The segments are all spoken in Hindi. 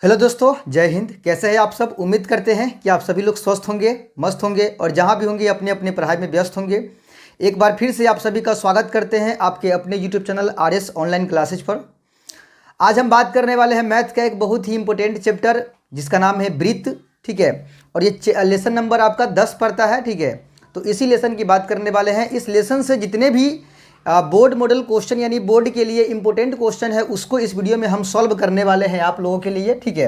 हेलो दोस्तों, जय हिंद। कैसे हैं आप सब? उम्मीद करते हैं कि आप सभी लोग स्वस्थ होंगे, मस्त होंगे और जहां भी होंगे अपने अपने पढ़ाई में व्यस्त होंगे। एक बार फिर से आप सभी का स्वागत करते हैं आपके अपने YouTube channel RS online classes पर। आज हम बात करने वाले हैं मैथ का एक बहुत ही इंपॉर्टेंट चैप्टर जिसका नाम है ब्रीथ। ठीक है, और ये लेसन नंबर आपका 10 पड़ता है। ठीक है, तो इसी लेसन की बात करने वाले हैं। इस लेसन से जितने भी बोर्ड मॉडल क्वेश्चन यानी बोर्ड के लिए इंपॉर्टेंट क्वेश्चन है उसको इस वीडियो में हम सॉल्व करने वाले हैं आप लोगों के लिए। ठीक है,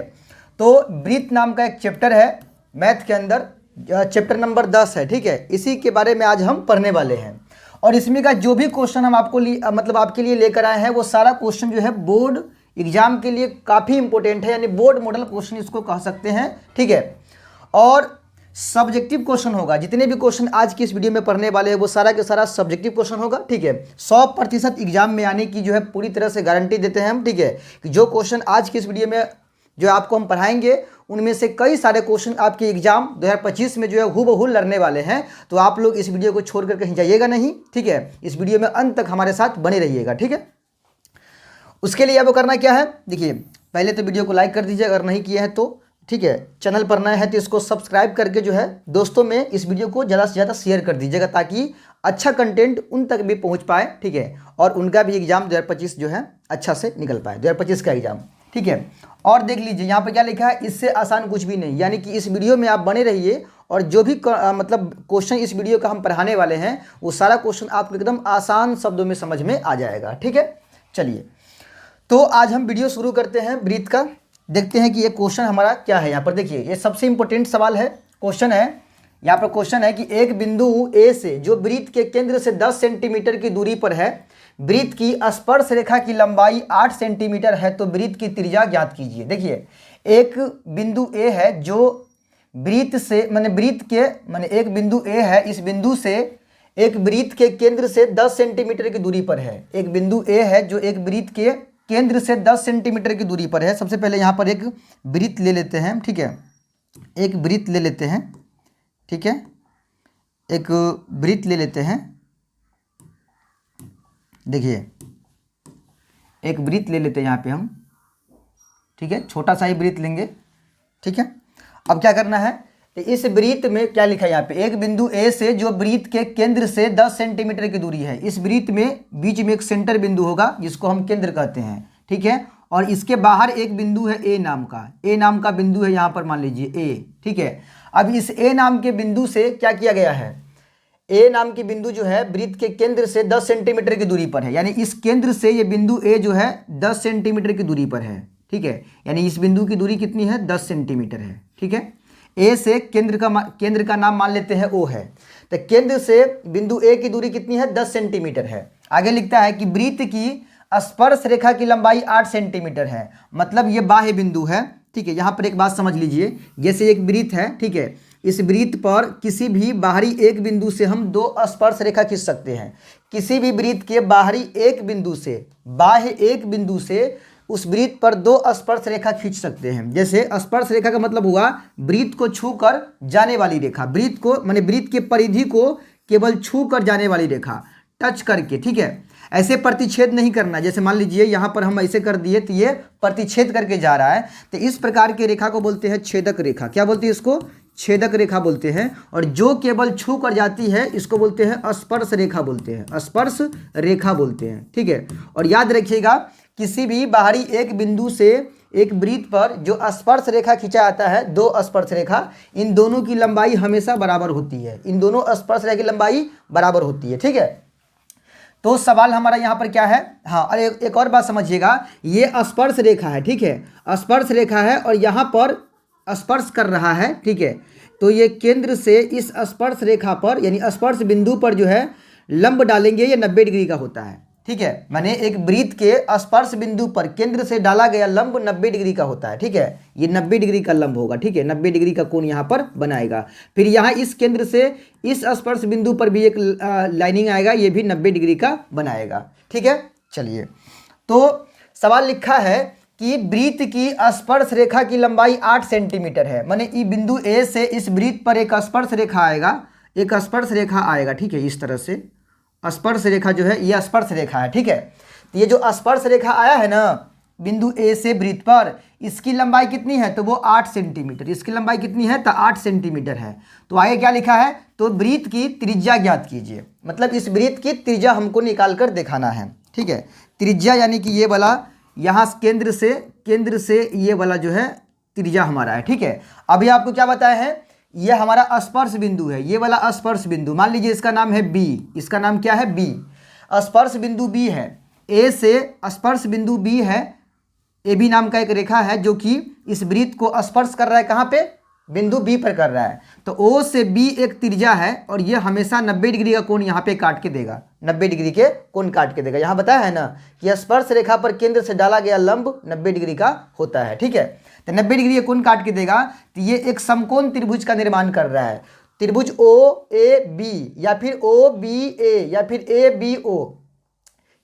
तो ब्रीथ नाम का एक चैप्टर है मैथ के अंदर, चैप्टर नंबर 10 है। ठीक है, इसी के बारे में आज हम पढ़ने वाले हैं और इसमें का जो भी क्वेश्चन हम आपको मतलब आपके लिए लेकर आए हैं वो सारा क्वेश्चन जो है बोर्ड एग्जाम के लिए काफ़ी इंपॉर्टेंट है, यानी बोर्ड मॉडल क्वेश्चन इसको कह सकते हैं। ठीक है, और सब्जेक्टिव क्वेश्चन होगा। जितने भी क्वेश्चन आज की इस वीडियो में पढ़ने वाले हैं वो सारा के सारा सब्जेक्टिव क्वेश्चन होगा। ठीक है, 100% एग्जाम में आने की जो है पूरी तरह से गारंटी देते हैं हम। ठीक है, कि जो क्वेश्चन आज की इस वीडियो में जो आपको हम पढ़ाएंगे उनमें से कई सारे क्वेश्चन आपके एग्जाम 2025 में जो है हूबहू लड़ने वाले हैं। तो आप लोग इस वीडियो को छोड़कर कहीं जाइएगा नहीं। ठीक है, इस वीडियो में अंत तक हमारे साथ बने रहिएगा। ठीक है, उसके लिए आपको करना क्या है, देखिए पहले तो वीडियो को लाइक कर दीजिए अगर नहीं किया है तो। ठीक है, चैनल पर नए हैं तो इसको सब्सक्राइब करके जो है दोस्तों में इस वीडियो को ज़्यादा से ज़्यादा शेयर कर दीजिएगा ताकि अच्छा कंटेंट उन तक भी पहुंच पाए। ठीक है, और उनका भी एग्जाम 2025 जो है अच्छा से निकल पाए, 2025 का एग्जाम। ठीक है, और देख लीजिए यहाँ पर क्या लिखा है, इससे आसान कुछ भी नहीं। यानी कि इस वीडियो में आप बने रहिए और जो भी मतलब क्वेश्चन इस वीडियो का हम पढ़ाने वाले हैं वो सारा क्वेश्चन आपको एकदम आसान शब्दों में समझ में आ जाएगा। ठीक है, चलिए तो आज हम वीडियो शुरू करते हैं ब्रीथ का। देखते हैं कि ये क्वेश्चन हमारा क्या है। यहाँ पर देखिए ये सबसे इंपॉर्टेंट सवाल है, क्वेश्चन है। यहाँ पर क्वेश्चन है कि एक बिंदु ए से जो ब्रीथ के केंद्र से 10 सेंटीमीटर की दूरी पर है, ब्रीथ की स्पर्श रेखा की लंबाई 8 सेंटीमीटर है, तो ब्रीथ की त्रिज्या ज्ञात कीजिए। देखिए एक बिंदु ए है जो ब्रीथ से एक बिंदु ए है, इस बिंदु से एक ब्रीथ के केंद्र से 10 सेंटीमीटर की दूरी पर है। एक बिंदु ए है जो एक ब्रीथ के केंद्र से 10 सेंटीमीटर की दूरी पर है। सबसे पहले यहाँ पर एक वृत्त ले लेते हैं। ठीक है, एक वृत्त ले लेते हैं। ठीक है, एक वृत्त ले लेते हैं। देखिए एक वृत्त ले लेते हैं यहाँ पे हम। ठीक है, छोटा सा ही वृत्त लेंगे। ठीक है, अब क्या करना है, इस वृत्त में क्या लिखा है यहाँ पे, एक बिंदु ए से जो वृत्त के केंद्र से 10 सेंटीमीटर की दूरी है, इस वृत्त में बीच में एक सेंटर बिंदु होगा जिसको हम केंद्र कहते हैं। ठीक है, और इसके बाहर एक बिंदु है ए नाम का बिंदु है, यहाँ पर मान लीजिए ए। ठीक है, अब इस ए नाम के बिंदु से क्या किया गया है, ए नाम की बिंदु जो है वृत्त के केंद्र से 10 सेंटीमीटर की दूरी पर है। यानी इस केंद्र से ये बिंदु ए जो है 10 सेंटीमीटर की दूरी पर है। ठीक है, यानी इस बिंदु की दूरी कितनी है, 10 सेंटीमीटर है। ठीक है, ए से केंद्र का नाम मान लेते हैं ओ है, तो केंद्र से बिंदु ए की दूरी कितनी है, 10 सेंटीमीटर है। आगे लिखता है कि वृत्त की स्पर्श रेखा की लंबाई 8 सेंटीमीटर है, मतलब ये बाह्य बिंदु है। ठीक है, यहाँ पर एक बात समझ लीजिए, जैसे एक वृत्त है। ठीक है, इस वृत्त पर किसी भी बाहरी एक बिंदु से हम 2 स्पर्श रेखा खींच सकते हैं। किसी भी वृत्त के बाहरी एक बिंदु से, बाह्य एक बिंदु से उस वृत्त पर 2 स्पर्श रेखा खींच सकते हैं। जैसे स्पर्श रेखा का मतलब हुआ वृत्त को छू कर जाने वाली रेखा, वृत्त को वृत्त के परिधि को केवल छू कर जाने वाली रेखा, टच करके। ठीक है, ऐसे प्रतिच्छेद नहीं करना। जैसे मान लीजिए यहाँ पर हम ऐसे कर दिए तो ये प्रतिच्छेद करके जा रहा है, तो इस प्रकार की रेखा को बोलते हैं छेदक रेखा। क्या बोलते हैं इसको, छेदक रेखा बोलते हैं। और जो केवल छू कर जाती है इसको बोलते हैं स्पर्श रेखा बोलते हैं, स्पर्श रेखा बोलते हैं। ठीक है, और याद रखिएगा किसी भी बाहरी एक बिंदु से एक वृत्त पर जो स्पर्श रेखा खींचा जाता है, 2 स्पर्श रेखा, इन दोनों की लंबाई हमेशा बराबर होती है। इन दोनों स्पर्श रेखा की लंबाई बराबर होती है। ठीक है, तो सवाल हमारा यहाँ पर क्या है, हाँ अरे एक और बात समझिएगा, ये स्पर्श रेखा है। ठीक है, स्पर्श रेखा है और यहाँ पर स्पर्श कर रहा है। ठीक है, तो ये केंद्र से इस स्पर्श रेखा पर यानी स्पर्श बिंदु पर जो है लंब डालेंगे, ये 90 डिग्री का होता है। ठीक है, माने एक वृत्त के स्पर्श बिंदु पर केंद्र से डाला गया लंब 90 डिग्री का होता है। ठीक है, ये 90 डिग्री का लंब होगा। ठीक है, 90 डिग्री का कोण यहाँ पर बनाएगा। फिर यहाँ इस केंद्र से इस स्पर्श बिंदु पर भी एक लाइनिंग आएगा, ये भी 90 डिग्री का बनाएगा। ठीक है, चलिए तो सवाल लिखा है कि वृत्त की स्पर्श रेखा की लंबाई 8 सेंटीमीटर है। माने ई बिंदु ए से इस वृत्त पर एक स्पर्श रेखा आएगा, एक स्पर्श रेखा आएगा। ठीक है, इस तरह से स्पर्श रेखा जो है ये स्पर्श रेखा है। ठीक है, तो ये जो स्पर्श रेखा आया है ना, बिंदु ए से वृत्त पर, इसकी लंबाई कितनी है, तो वो 8 सेंटीमीटर, इसकी लंबाई कितनी है, तो 8 सेंटीमीटर है। तो आगे क्या लिखा है, तो वृत्त की त्रिज्या ज्ञात कीजिए, मतलब इस वृत्त की त्रिज्या हमको निकाल कर दिखाना है। ठीक है, त्रिज्या यानी कि ये वाला यहाँ केंद्र से ये वाला जो है त्रिज्या हमारा है। ठीक है, अभी आपको क्या बताया है, ये हमारा स्पर्श बिंदु है, ये वाला स्पर्श बिंदु, मान लीजिए इसका नाम है बी, इसका नाम क्या है, बी। स्पर्श बिंदु बी है, ए से स्पर्श बिंदु बी है, ए बी नाम का एक रेखा है जो कि इस वृत्त को स्पर्श कर रहा है, कहाँ पे, बिंदु बी पर कर रहा है। तो ओ से बी एक त्रिज्या है और ये हमेशा 90 डिग्री का कोण यहाँ पे काट के देगा, 90 डिग्री के कोण काट के देगा। यहाँ बताया है ना कि स्पर्श रेखा पर केंद्र से डाला गया लंब 90 डिग्री का होता है। ठीक है, तो 90 डिग्री का कोण काट के देगा, तो ये एक समकोण त्रिभुज का निर्माण कर रहा है। त्रिभुज ओ ए बी या फिर ओ बी ए या फिर ए बी ओ,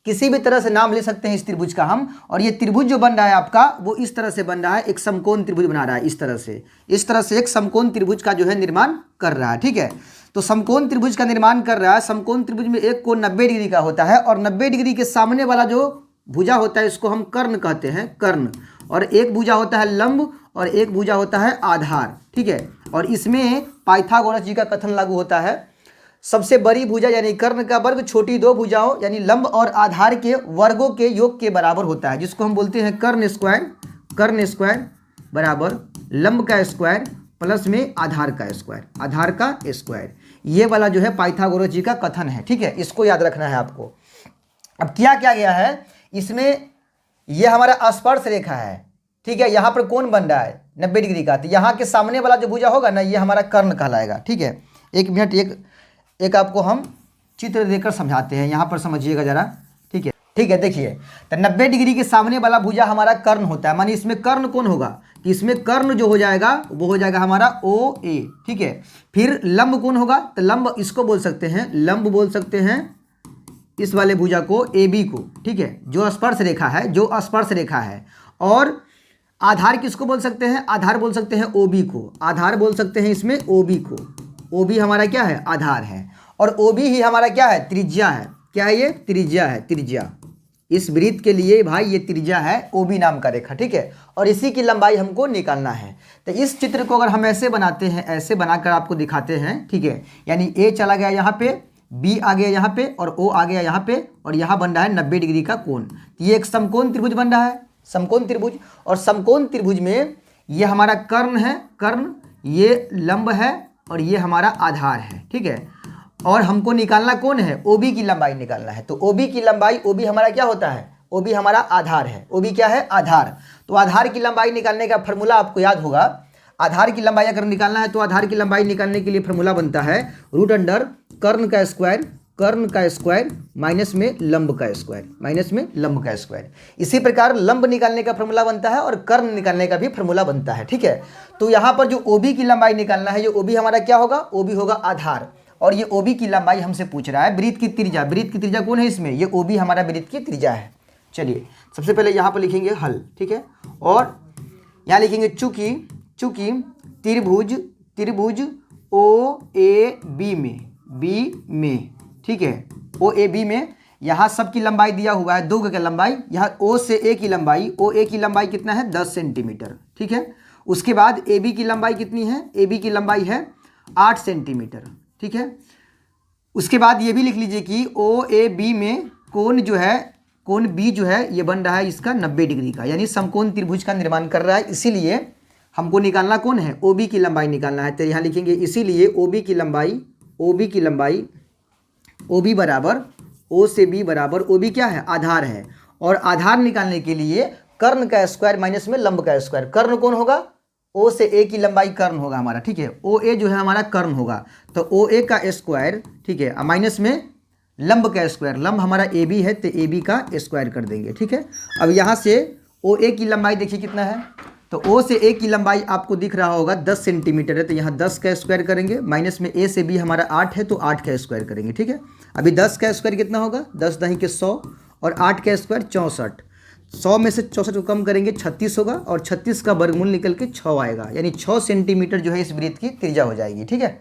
किसी भी तरह से नाम ले सकते हैं इस त्रिभुज का हम। और ये त्रिभुज जो बन रहा है आपका वो इस तरह से बन रहा है, एक समकोण त्रिभुज बना रहा है, इस तरह से एक समकोण त्रिभुज का जो है निर्माण कर रहा है। ठीक है, तो समकोण त्रिभुज का निर्माण कर रहा है। समकोण त्रिभुज में एक कोण 90 डिग्री का होता है और 90 डिग्री के सामने वाला जो भुजा होता है इसको हम कर्ण कहते हैं, कर्ण। और एक भुजा होता है लंब और एक भुजा होता है आधार। ठीक है, और इसमें पाइथागोरस जी का कथन लागू होता है, सबसे बड़ी भुजा यानी कर्ण का वर्ग छोटी दो भुजाओं यानी लंब और आधार के वर्गों के योग के बराबर होता है, जिसको हम बोलते हैं कर्ण स्क्वायर बराबर लंब का स्क्वायर प्लस में आधार का स्क्वायर। ये वाला जो है पाइथागोरस जी का कथन है। ठीक है, इसको याद रखना है आपको। अब क्या गया है इसमें, ये हमारा स्पर्श रेखा है। ठीक है, यहाँ पर कोण बन रहा है 90 डिग्री का, तो यहाँ के सामने वाला जो भुजा होगा ना ये हमारा कर्ण कहलाएगा। ठीक है, एक मिनट एक आपको हम चित्र देकर समझाते हैं, यहाँ पर समझिएगा जरा। ठीक है, देखिए, तो 90 डिग्री के सामने वाला भुजा हमारा कर्ण होता है, मानी इसमें कर्ण कौन होगा, कि इसमें कर्ण जो हो जाएगा वो हो जाएगा हमारा ओ ए। ठीक है, फिर लंब कौन होगा, तो लंब इसको बोल सकते हैं, लंब बोल सकते हैं इस वाले भुजा को ए बी को। ठीक है, जो स्पर्श रेखा है। और आधार किसको बोल सकते हैं, आधार बोल सकते हैं ओ बी को, आधार बोल सकते हैं इसमें ओ बी को। ओ बी हमारा क्या है, आधार है, और ओ बी ही हमारा क्या है, त्रिज्या है। क्या है ये, त्रिज्या है, त्रिज्या। इस वृत्त के लिए भाई ये त्रिज्या है ओ बी नाम का रेखा। ठीक है, और इसी की लंबाई हमको निकालना है। तो इस चित्र को अगर हम ऐसे बनाते हैं, ऐसे बनाकर आपको दिखाते हैं। ठीक है, यानी ए चला गया यहाँ पे, बी आ गया यहाँ पे और ओ आ गया यहाँ पे, और यहाँ बन रहा है 90 डिग्री का कोण। तो ये एक समकोण त्रिभुज बन रहा है, समकोण त्रिभुज। और समकोण त्रिभुज में ये हमारा कर्ण है, कर्ण, ये लंब है और ये हमारा आधार है। ठीक है, और हमको निकालना कौन है, OB की लंबाई निकालना है। तो OB की लंबाई, OB हमारा क्या होता है, OB हमारा आधार है। OB क्या है, आधार। तो आधार की लंबाई निकालने का फॉर्मूला आपको याद होगा। आधार की लंबाई अगर निकालना है तो आधार की लंबाई निकालने के लिए फॉर्मूला बनता है √अंडर कर्ण का स्क्वायर माइनस में लंब का स्क्वायर, इसी प्रकार लंब निकालने का फॉर्मूला बनता है और कर्ण निकालने का भी फॉर्मूला बनता है। ठीक है, तो यहाँ पर जो OB की लंबाई निकालना है, ये OB हमारा क्या होगा, OB होगा आधार, और ये OB की लंबाई हमसे पूछ रहा है। वृत्त की त्रिज्या कौन है इसमें, ये OB हमारा वृत्त की त्रिज्या है। चलिए सबसे पहले यहाँ पर लिखेंगे हल। ठीक है, और यहाँ लिखेंगे चूंकि त्रिभुज OAB में, ठीक है, OAB में यहाँ सबकी लंबाई दिया हुआ है, दो की लंबाई, यहाँ O से A की लंबाई, OA की लंबाई कितना है, 10 सेंटीमीटर। ठीक है, उसके बाद AB की लंबाई कितनी है, AB की लंबाई है 8 सेंटीमीटर। ठीक है, उसके बाद ये भी लिख लीजिए कि OAB में कोण B जो है ये बन रहा है इसका 90 डिग्री का, यानी समकोण त्रिभुज का निर्माण कर रहा है। इसीलिए हमको निकालना कौन है, OB की लंबाई निकालना है। तो यहाँ लिखेंगे इसीलिए OB की लंबाई OB बराबर O से B बराबर, OB क्या है, आधार है, और आधार निकालने के लिए कर्ण का स्क्वायर माइनस में लंब का स्क्वायर। कर्ण कौन होगा, O से A की लंबाई कर्ण होगा हमारा। ठीक है, OA जो है हमारा कर्ण होगा, तो OA का स्क्वायर, ठीक है, माइनस में लंब का स्क्वायर, लंब हमारा AB है तो AB का स्क्वायर कर देंगे। ठीक है, अब यहाँ से OA की लंबाई देखिए कितना है, तो O से A की लंबाई आपको दिख रहा होगा 10 सेंटीमीटर है, तो यहाँ 10 का स्क्वायर करेंगे, माइनस में A से B हमारा 8 है तो 8 का स्क्वायर करेंगे। ठीक है, अभी 10 का स्क्वायर कितना होगा, 10 दही के 100 और 8 का स्क्वायर 64, 100 में से 64 को कम करेंगे 36 होगा, और 36 का वर्गमूल निकल के 6 आएगा, यानी 6 सेंटीमीटर जो है इस वृत्त की त्रिज्या हो जाएगी। ठीक है,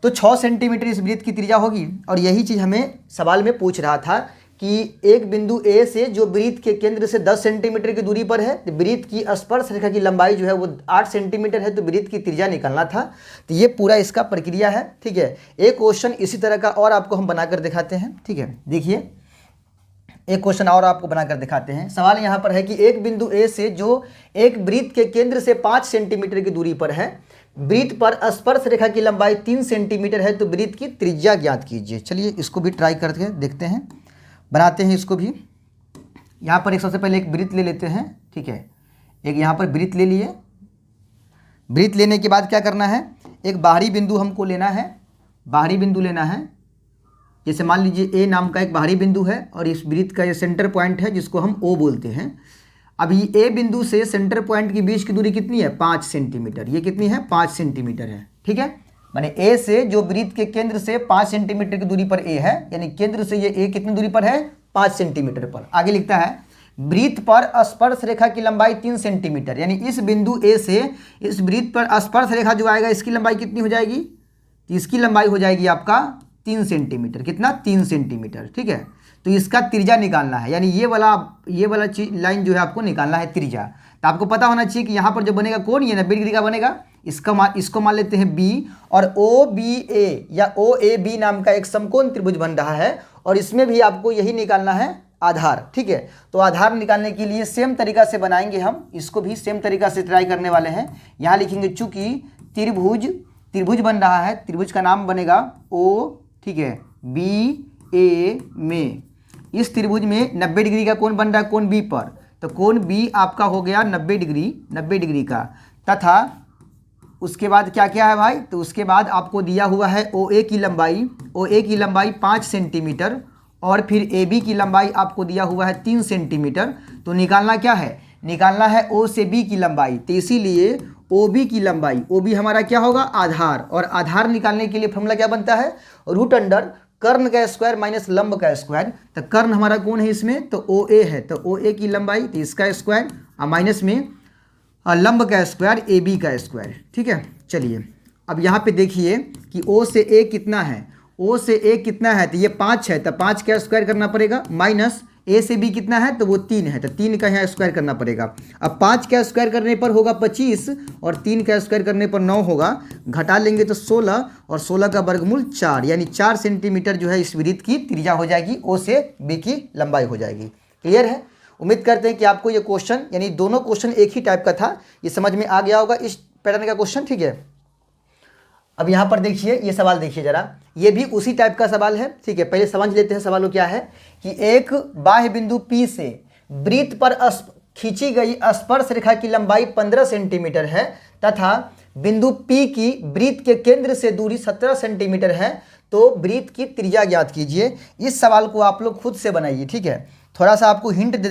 तो 6 सेंटीमीटर इस वृत्त की त्रिज्या होगी। और यही चीज़ हमें सवाल में पूछ रहा था कि एक बिंदु ए से जो वृत्त के केंद्र से 10 सेंटीमीटर की दूरी पर है, तो वृत्त की स्पर्श रेखा की लंबाई जो है वो 8 सेंटीमीटर है, तो वृत्त की त्रिज्या निकालना था। तो ये पूरा इसका प्रक्रिया है, ठीक है। एक क्वेश्चन इसी तरह का और आपको हम बनाकर दिखाते हैं, ठीक है। देखिए एक क्वेश्चन और आपको बनाकर दिखाते हैं। सवाल यहाँ पर है कि एक बिंदु ए से जो एक वृत्त के केंद्र से 5 सेंटीमीटर की दूरी पर है, वृत्त पर स्पर्श रेखा की लंबाई 3 सेंटीमीटर है, तो वृत्त की त्रिज्या ज्ञात कीजिए। चलिए इसको भी ट्राई करके देखते हैं, बनाते हैं इसको भी। यहाँ पर एक सबसे पहले एक वृत्त ले लेते हैं, ठीक है। एक यहाँ पर वृत्त ले लिए। वृत्त लेने के बाद क्या करना है, एक बाहरी बिंदु हमको लेना है, बाहरी बिंदु लेना है। जैसे मान लीजिए ए नाम का एक बाहरी बिंदु है और इस वृत्त का ये सेंटर पॉइंट है जिसको हम ओ बोलते हैं। अभी ए बिंदु से सेंटर पॉइंट के बीच की दूरी कितनी है, 5 सेंटीमीटर। ये कितनी है, 5 सेंटीमीटर है, ठीक है। माने ए से जो वृत्त के केंद्र से 5 सेंटीमीटर की दूरी पर ए है, यानी केंद्र से ये ए कितनी दूरी पर है, 5 सेंटीमीटर पर। आगे लिखता है वृत्त पर स्पर्श रेखा की लंबाई 3 सेंटीमीटर, यानी इस बिंदु ए से इस वृत्त पर स्पर्श रेखा जो आएगा इसकी लंबाई कितनी हो जाएगी, इसकी लंबाई हो जाएगी आपका 3 सेंटीमीटर। कितना, 3 सेंटीमीटर, ठीक है। तो इसका त्रिज्या निकालना है, यानी ये वाला लाइन जो है आपको निकालना है त्रिज्या। तो आपको पता होना चाहिए कि यहाँ पर जो बनेगा कौन, ये 90 डिग्री का बनेगा। इसको मान लेते हैं बी, और ओ बी ए या ओ ए बी नाम का एक समकोण त्रिभुज बन रहा है, और इसमें भी आपको यही निकालना है आधार, ठीक है। तो आधार निकालने के लिए सेम तरीका से बनाएंगे हम, इसको भी सेम तरीका से ट्राई करने वाले हैं। यहाँ लिखेंगे चूंकि त्रिभुज बन रहा है, त्रिभुज का नाम बनेगा ओ, ठीक है, बी ए में। इस त्रिभुज में 90 डिग्री का कोण बन रहा है कोण बी पर, तो कोण बी आपका हो गया 90 डिग्री का। तथा उसके बाद क्या क्या है भाई, तो उसके बाद आपको दिया हुआ है ओ ए की लंबाई 5 सेंटीमीटर, और फिर ए बी की लंबाई आपको दिया हुआ है 3 सेंटीमीटर। तो निकालना क्या है, निकालना है ओ से बी की लंबाई। तो इसीलिए ओ बी की लंबाई, ओ बी हमारा क्या होगा, आधार। और आधार निकालने के लिए फॉर्मूला क्या बनता है, रूट अंडर कर्ण का स्क्वायर माइनस लंब का स्क्वायर। तो कर्ण हमारा कौन है इसमें, तो ओ ए है, तो ओ ए की लंबाई, तो इसका स्क्वायर माइनस में लंब का स्क्वायर ए बी का स्क्वायर, ठीक है। चलिए अब यहाँ पे देखिए कि ओ से ए कितना है, ओ से ए कितना है, तो ये 5 है, तो 5 का स्क्वायर करना पड़ेगा, माइनस ए से बी कितना है, तो वो 3 है, तो 3 का यहाँ स्क्वायर करना पड़ेगा। अब 5 का स्क्वायर करने पर होगा 25, और 3 का स्क्वायर करने पर 9 होगा, घटा लेंगे तो 16, और 16 का वर्गमूल 4, यानी 4 सेंटीमीटर जो है इस वृत्त की त्रिज्या हो जाएगी, ओ से बी की लंबाई हो जाएगी। क्लियर है। उम्मीद करते हैं कि आपको ये क्वेश्चन, यानी दोनों क्वेश्चन एक ही टाइप का था, ये समझ में आ गया होगा इस पैटर्न का क्वेश्चन, ठीक है। अब यहाँ पर देखिए ये सवाल देखिए जरा, ये भी उसी टाइप का सवाल है, ठीक है। पहले समझ लेते हैं सवाल क्या है कि एक बाह्य बिंदु P से वृत्त पर खींची गई स्पर्श रेखा की लंबाई 15 सेंटीमीटर है, तथा बिंदु P की वृत्त के केंद्र से दूरी 17 सेंटीमीटर है, तो वृत्त की त्रिज्या ज्ञात कीजिए। इस सवाल को आप लोग खुद से बनाइए, ठीक है। थोड़ा सा आपको हिंट दे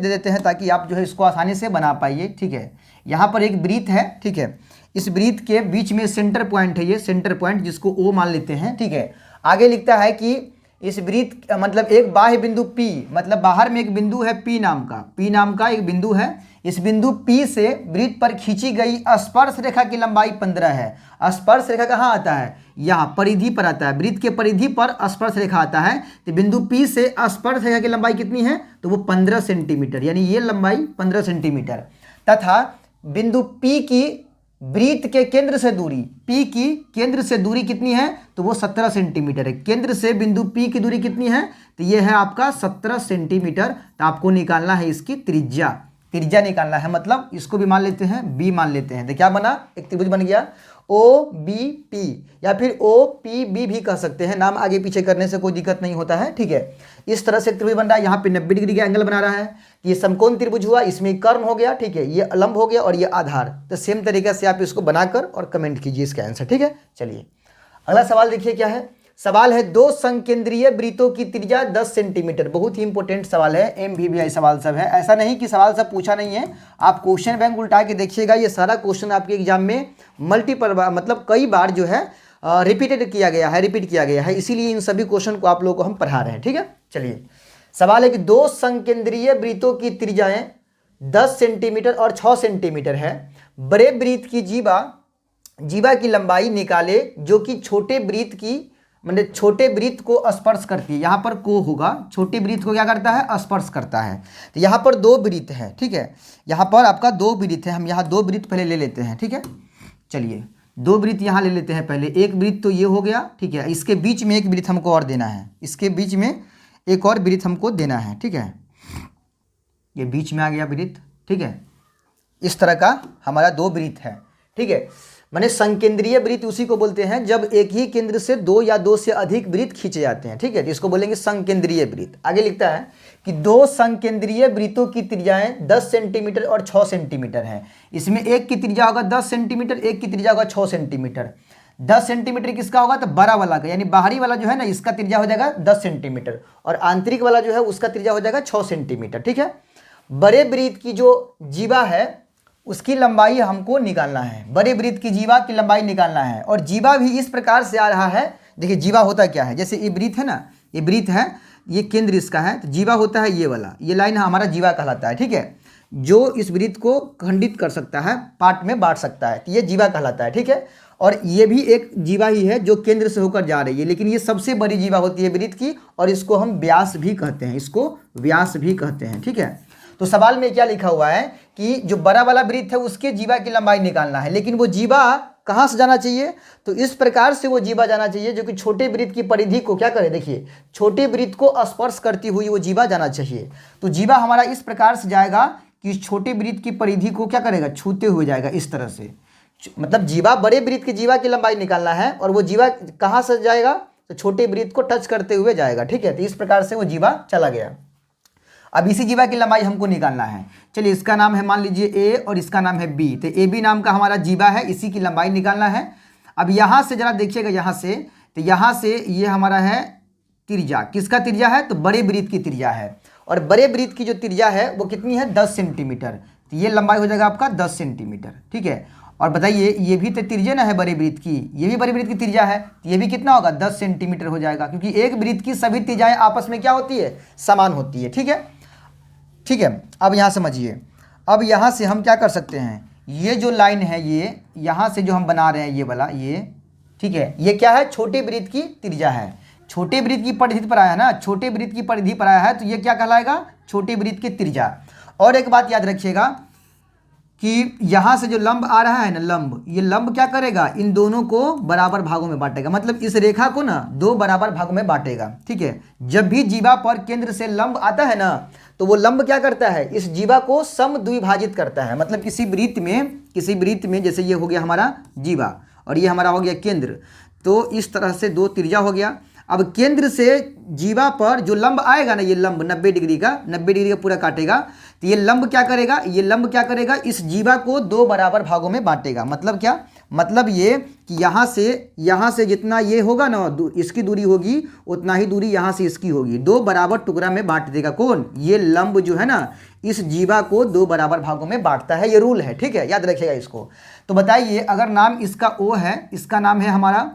देते हैं, ताकि आप जो है इसको आसानी से बना पाइए, ठीक है। यहाँ पर एक वृत्त है, ठीक है। इस वृत्त के बीच में सेंटर पॉइंट है, ये सेंटर पॉइंट जिसको ओ मान लेते हैं, ठीक है। आगे लिखता है कि इस वृत्त मतलब एक बाह्य बिंदु P, मतलब बाहर में एक बिंदु है P नाम का एक बिंदु है। इस बिंदु P से वृत्त पर खींची गई स्पर्श रेखा की लंबाई 15 है। स्पर्श रेखा कहाँ आता है, यहाँ परिधि पर आता है, वृत्त के परिधि पर स्पर्श रेखा आता है। तो बिंदु P से स्पर्श रेखा की लंबाई कितनी है, तो वो 15 सेंटीमीटर, यानी ये लंबाई 15 सेंटीमीटर। तथा बिंदु P की वृत्त के केंद्र से दूरी, P की केंद्र से दूरी कितनी है, तो वो 17 सेंटीमीटर है। केंद्र से बिंदु P की दूरी कितनी है, तो ये है आपका 17 सेंटीमीटर। तो आपको निकालना है इसकी त्रिज्या निकालना है, मतलब इसको भी मान लेते हैं, B मान लेते हैं। तो क्या बना, एक त्रिभुज बन गया OBP, या फिर OPB भी कह सकते हैं, नाम आगे पीछे करने से कोई दिक्कत नहीं होता है, ठीक है। इस तरह से त्रिभुज बन रहा है, यहाँ पे 90 डिग्री का एंगल बना रहा है। ये समकोण त्रिभुज हुआ, इसमें कर्ण हो गया, ठीक है, ये लंब हो गया और ये आधार। तो सेम तरीके से आप इसको बनाकर और कमेंट कीजिए इसका आंसर, ठीक है। चलिए अगला सवाल देखिए क्या है। सवाल है दो संकेंद्रीय वृत्तों की त्रिज्या 10 सेंटीमीटर। बहुत ही इंपॉर्टेंट सवाल है, MVVI सवाल सब है, ऐसा नहीं कि सवाल सब पूछा नहीं है। आप क्वेश्चन बैंक उल्टा के देखिएगा, ये सारा क्वेश्चन आपके एग्जाम में मल्टीपल मतलब कई बार जो है रिपीट किया गया है, इसीलिए इन सभी क्वेश्चन को आप लोगों को हम पढ़ा रहे हैं, ठीक है। चलिए सवाल है कि दो संकेंद्रीय वृत्तों की त्रिज्याएं 10 सेंटीमीटर और 6 सेंटीमीटर है। बड़े वृत्त की जीवा की लंबाई निकाले जो कि छोटे वृत्त की मतलब छोटे वृत्त को स्पर्श करती है। यहाँ पर को होगा, छोटे वृत्त को क्या करता है, स्पर्श करता है। तो यहाँ पर दो वृत्त है, ठीक है, यहाँ पर आपका दो वृत्त है। हम यहाँ दो वृत्त पहले ले लेते हैं, ठीक है। चलिए दो वृत्त यहाँ ले लेते हैं पहले। एक वृत्त तो ये हो गया, ठीक है। इसके बीच में एक वृत्त हमको और देना है, इसके बीच में एक और वृत्त हमको देना है, ठीक है। ये बीच में आ गया वृत्त, ठीक है। इस तरह का हमारा दो वृत्त है, ठीक है। माने संकेंद्रीय वृत्त उसी को बोलते हैं जब एक ही केंद्र से दो या दो से अधिक वृत्त खींचे जाते हैं, ठीक है। तो इसको बोलेंगे संकेंद्रीय वृत्त। आगे लिखता है कि दो संकेंद्रीय वृत्तों की त्रिज्याएं 10 सेंटीमीटर और 6 सेंटीमीटर हैं। इसमें एक की त्रिज्या होगा 10 सेंटीमीटर, एक की त्रिज्या होगा 6 सेंटीमीटर। 10 सेंटीमीटर किसका होगा, तो बड़ा वाला का, यानी बाहरी वाला जो है ना, इसका त्रिज्या हो जाएगा 10 सेंटीमीटर और आंतरिक वाला जो है उसका त्रिज्या हो जाएगा 6 सेंटीमीटर, ठीक है। बड़े वृत्त की जो जीवा है उसकी लंबाई हमको निकालना है। बड़े वृत्त की जीवा की लंबाई निकालना है। और जीवा भी इस प्रकार से आ रहा है। देखिए जीवा होता क्या है, जैसे ये वृत्त है ना, ये वृत्त है, ये केंद्र इसका है, तो जीवा होता है ये वाला, ये लाइन हमारा जीवा कहलाता है, ठीक है। जो इस वृत्त को खंडित कर सकता है, पार्ट में बांट सकता है, तो ये जीवा कहलाता है, ठीक है। और ये भी एक जीवा ही है जो केंद्र से होकर जा रही है, लेकिन ये सबसे बड़ी जीवा होती है वृत्त की, और इसको हम व्यास भी कहते हैं, इसको व्यास भी कहते हैं, ठीक है। तो सवाल में क्या लिखा हुआ है कि जो बड़ा वाला वृत्त है उसके जीवा की लंबाई निकालना है, लेकिन वो जीवा कहाँ से जाना चाहिए, तो इस प्रकार से वो जीवा जाना चाहिए जो कि छोटे वृत्त की परिधि को क्या करे, देखिए छोटे वृत्त को स्पर्श करती हुई वो जीवा जाना चाहिए। तो जीवा हमारा इस प्रकार से जाएगा कि छोटे वृत्त की परिधि को क्या करेगा, छूते हुए जाएगा इस तरह से। मतलब जीवा, बड़े वृत्त की जीवा की लंबाई निकालना है और वो जीवा कहाँ से जाएगा, तो छोटे वृत्त को टच करते हुए जाएगा, ठीक है। तो इस प्रकार से वो जीवा चला गया। अब इसी जीवा की लंबाई हमको निकालना है। चलिए इसका नाम है मान लीजिए ए और इसका नाम है बी, तो ए बी नाम का हमारा जीवा है, इसी की लंबाई निकालना है। अब यहाँ से जरा देखिएगा, यहाँ से, तो यहाँ से ये हमारा है त्रिज्या, किसका त्रिज्या है, तो बड़े वृत्त की त्रिज्या है। और बड़े वृत्त की जो त्रिज्या है वो कितनी है, 10 सेंटीमीटर। तो ये लंबाई हो जाएगा आपका 10 सेंटीमीटर, ठीक है। और बताइए ये भी तो त्रिज्या ना है बड़े वृत्त की, ये भी बड़े वृत्त की त्रिज्या है, तो ये भी कितना होगा, 10 सेंटीमीटर हो जाएगा, क्योंकि एक वृत्त की सभी त्रिज्याएं आपस में क्या होती है, समान होती है, ठीक है, ठीक है। अब यहाँ समझिए, अब यहाँ से हम क्या कर सकते हैं, ये जो लाइन है, ये यहाँ से जो हम बना रहे हैं ये वाला, ये ठीक है, ये क्या है, छोटे वृत्त की त्रिज्या है। छोटे वृत्त की परिधि पर आया ना, छोटे वृत्त की परिधि पर आया है, तो ये क्या कहलाएगा, छोटे वृत्त की त्रिज्या। और एक बात याद रखिएगा कि यहाँ से जो लंब आ रहा है ना, लंब, ये लंब क्या करेगा, इन दोनों को बराबर भागों में बांटेगा, मतलब इस रेखा को ना दो बराबर भागों में बांटेगा, ठीक है। जब भी जीवा पर केंद्र से लंब आता है ना, तो वो लंब क्या करता है, इस जीवा को समद्विभाजित करता है। मतलब किसी वृत्त में जैसे ये हो गया हमारा जीवा और ये हमारा हो गया केंद्र, तो इस तरह से दो त्रिज्या हो गया। अब केंद्र से जीवा पर जो लंब आएगा ना, ये लंब 90 डिग्री का पूरा काटेगा, तो ये लंब क्या करेगा, इस जीवा को दो बराबर भागों में बांटेगा। मतलब क्या, मतलब ये कि यहाँ से जितना ये होगा ना, इसकी दूरी होगी, उतना ही दूरी यहाँ से इसकी होगी, दो बराबर टुकड़ा में बांट देगा। कौन, ये लंब जो है ना, इस जीवा को दो बराबर भागों में बांटता है, ये रूल है, ठीक है, याद रखिएगा इसको। तो बताइए अगर नाम इसका ओ है, इसका नाम है हमारा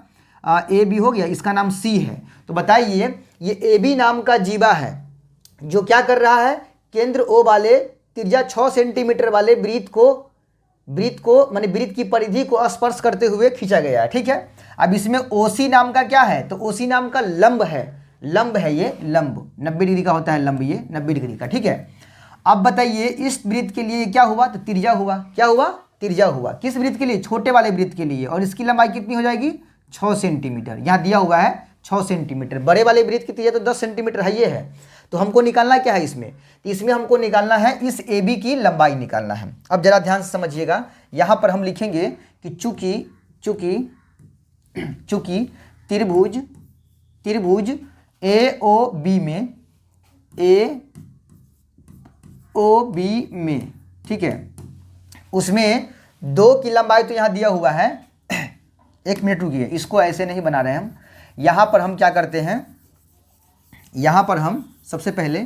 ए बी हो गया, इसका नाम सी है, तो बताइए ये ए बी नाम का जीवा है जो क्या कर रहा है, केंद्र ओ वाले त्रिज्या 6 सेंटीमीटर वाले वृत्त को माने वृत्त की परिधि को स्पर्श करते हुए खींचा गया है, ठीक है। अब इसमें ओसी नाम का क्या है, तो ओसी नाम का लंब है, ये लंब 90 डिग्री का होता है लंब, ये 90 डिग्री का, ठीक है। अब बताइए इस वृत्त के लिए क्या हुआ, तो त्रिज्या हुआ, क्या हुआ, त्रिज्या हुआ, किस वृत्त के लिए, छोटे वाले वृत्त के लिए, और इसकी लंबाई कितनी हो जाएगी, 6 सेंटीमीटर, यहाँ दिया हुआ है 6 सेंटीमीटर। बड़े वाले वृत्त की त्रिज्या तो 10 सेंटीमीटर है, ये है। तो हमको निकालना क्या है इसमें, तो इसमें हमको निकालना है इस ए बी की लंबाई निकालना है। अब जरा ध्यान से समझिएगा, यहाँ पर हम लिखेंगे कि चूंकि त्रिभुज ए ओ बी में, ठीक है, उसमें दो की लंबाई तो यहाँ दिया हुआ है। एक मिनट रुकिए, इसको ऐसे नहीं बना रहे हम। यहाँ पर हम क्या करते हैं, यहाँ पर हम सबसे पहले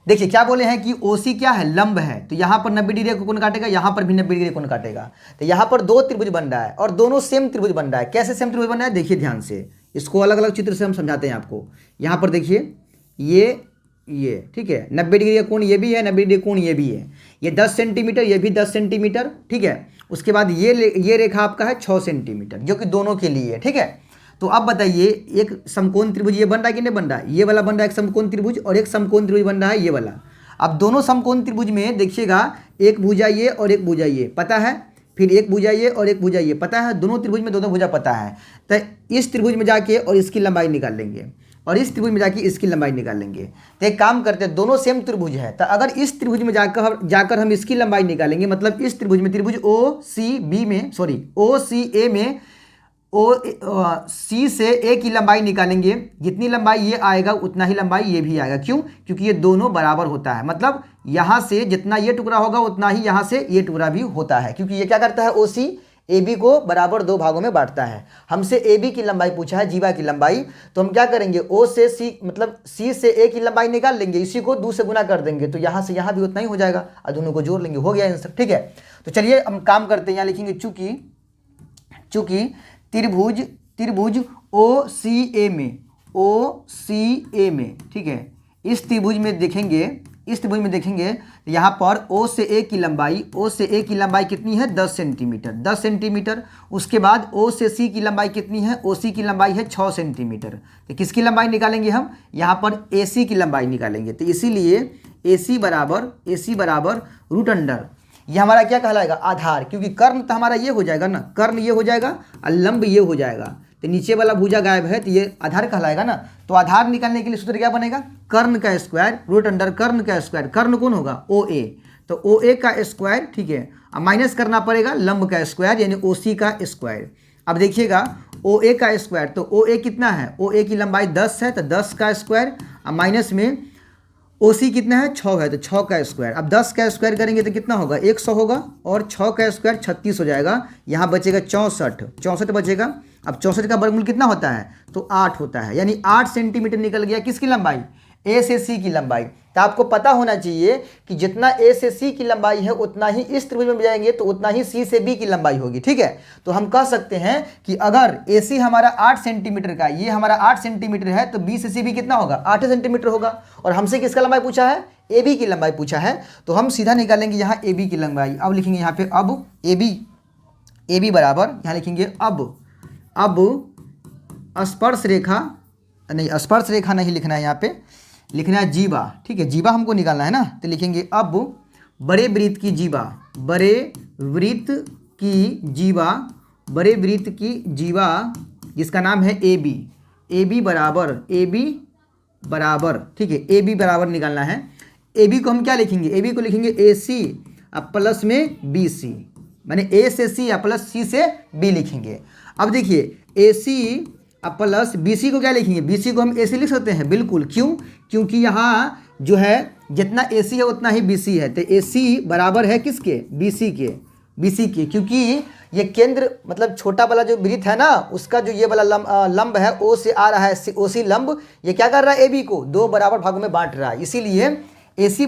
देखिए क्या बोले हैं कि ओसी क्या है, लंब है, तो यहाँ पर 90 डिग्री को कौन काटेगा, यहाँ पर भी 90 डिग्री कौन काटेगा। तो यहाँ पर दो त्रिभुज बन रहा है और दोनों सेम त्रिभुज बन रहा है। कैसे सेम त्रिभुज बन रहा है, देखिए ध्यान से, इसको अलग अलग चित्र से हम समझाते हैं आपको। यहाँ पर देखिए ये ठीक है, 90 डिग्री का कोण ये भी है, 90 डिग्री कोण ये भी है, ये 10 सेंटीमीटर, ये भी 10 सेंटीमीटर, ठीक है। उसके बाद ये रेखा आपका है 6 सेंटीमीटर, जो कि दोनों के लिए है, ठीक है। तो अब बताइए एक समकोण त्रिभुज ये बन रहा है कि नहीं बन रहा है, ये वाला बन रहा है एक समकोण त्रिभुज, और एक समकोण त्रिभुज बन रहा है ये वाला। अब दोनों समकोण त्रिभुज में देखिएगा एक भुजा ये और एक भुजा ये पता है, फिर एक भुजा ये और एक भुजा ये पता है, दोनों त्रिभुज में दोनों भुजा पता है। तो इस त्रिभुज में जाके और इसकी लंबाई निकाल लेंगे, और इस त्रिभुज में जाके इसकी लंबाई निकाल लेंगे। तो एक काम करते हैं, दोनों सेम त्रिभुज है, तो अगर इस त्रिभुज में जाकर हम इसकी लंबाई निकालेंगे, मतलब इस त्रिभुज में, त्रिभुज ओ सी ए में सी से ए की लंबाई निकालेंगे, जितनी लंबाई ये आएगा उतना ही लंबाई ये भी आएगा। क्यों? क्योंकि ये दोनों बराबर होता है, मतलब यहाँ से जितना ये टुकड़ा होगा उतना ही यहाँ से ये टुकड़ा भी होता है, क्योंकि ये क्या करता है, ओ सी ए बी को बराबर 2 भागों में बांटता है। हमसे ए बी की लंबाई पूछा है, जीवा की लंबाई, तो हम क्या करेंगे, ओ से सी मतलब सी से ए की लंबाई निकाल लेंगे, इसी को 2 से गुना कर देंगे, तो यहाँ से यहाँ भी उतना ही हो जाएगा, और दोनों को जोड़ लेंगे, हो गया आंसर, ठीक है। तो चलिए हम काम करते हैं, यहाँ लिखेंगे चूंकि त्रिभुज ओ सी ए में, ठीक है, इस त्रिभुज में देखेंगे यहाँ पर ओ से ए की लंबाई कितनी है, 10 सेंटीमीटर। उसके बाद ओ से सी की लंबाई कितनी है, ओ सी की लंबाई है 6 सेंटीमीटर। तो किसकी लंबाई निकालेंगे हम, यहाँ पर ए सी की लंबाई निकालेंगे, तो इसीलिए ए सी बराबर रूट अंडर, ये हमारा क्या कहलाएगा, आधार, क्योंकि कर्ण तो हमारा ये हो जाएगा ना, कर्ण ये हो जाएगा और लंब ये हो जाएगा, तो नीचे वाला भुजा गायब है, तो ये आधार कहलाएगा ना। तो आधार निकालने के लिए सूत्र क्या बनेगा, कर्ण का स्क्वायर रूट अंडर कर्ण का स्क्वायर, कर्ण कौन होगा, ओ ए, तो ओ ए का स्क्वायर, ठीक है, अब माइनस करना पड़ेगा लंब का स्क्वायर यानी ओ सी का स्क्वायर। अब देखिएगा ओ ए का स्क्वायर, तो ओ ए कितना है, ओ ए की लंबाई 10 है, तो 10 का स्क्वायर, अब माइनस में ओ सी कितना है, 6 है, तो 6 का स्क्वायर, अब 10 का स्क्वायर करेंगे तो कितना होगा, 100 होगा, और 6 का स्क्वायर 36 हो जाएगा, यहाँ बचेगा 64 बचेगा। अब 64 का वर्गमूल कितना होता है, तो 8 होता है, यानी 8 सेंटीमीटर निकल गया किसकी लंबाई, ए से सी की लंबाई। तो आपको पता होना चाहिए कि जितना ए से सी की लंबाई है उतना ही इस त्रिभुज में जाएंगे तो उतना ही सी से बी की लंबाई होगी, ठीक है। तो हम कह सकते हैं कि अगर ए सी हमारा 8 सेंटीमीटर का, ये हमारा 8 सेंटीमीटर है, तो बी से सी भी कितना होगा, 8 सेंटीमीटर होगा। और हमसे किसका लंबाई पूछा है, ए बी की लंबाई पूछा है, तो हम सीधा निकालेंगे यहाँ ए बी की लंबाई। अब लिखेंगे यहाँ पे अब ए बी बराबर, यहाँ लिखेंगे अब स्पर्श रेखा नहीं लिखना है, यहाँ पे लिखना है जीवा, ठीक है, जीवा हमको निकालना है ना, तो लिखेंगे अब बड़े वृत्त की जीवा जिसका नाम है ए बी बराबर, ठीक है, ए बी बराबर निकालना है। ए बी को हम क्या लिखेंगे, ए बी को लिखेंगे ए सी अब प्लस में बी सी, माने ए से सी या प्लस सी से बी लिखेंगे। अब देखिए ए सी अब प्लस बी सी को क्या लिखेंगे, बी सी को हम ए सी लिख सकते हैं, बिल्कुल, क्यों, क्योंकि यहाँ जो है जितना ए सी है उतना ही बी सी है, तो ए सी बराबर है किसके, बी सी के, क्योंकि ये केंद्र मतलब छोटा वाला जो वृत्त है ना, उसका जो ये वाला लंब है ओ से आ रहा है, ओ सी लंब ये क्या कर रहा है, ए बी को 2 बराबर भागों में बांट रहा है, इसीलिए ए सी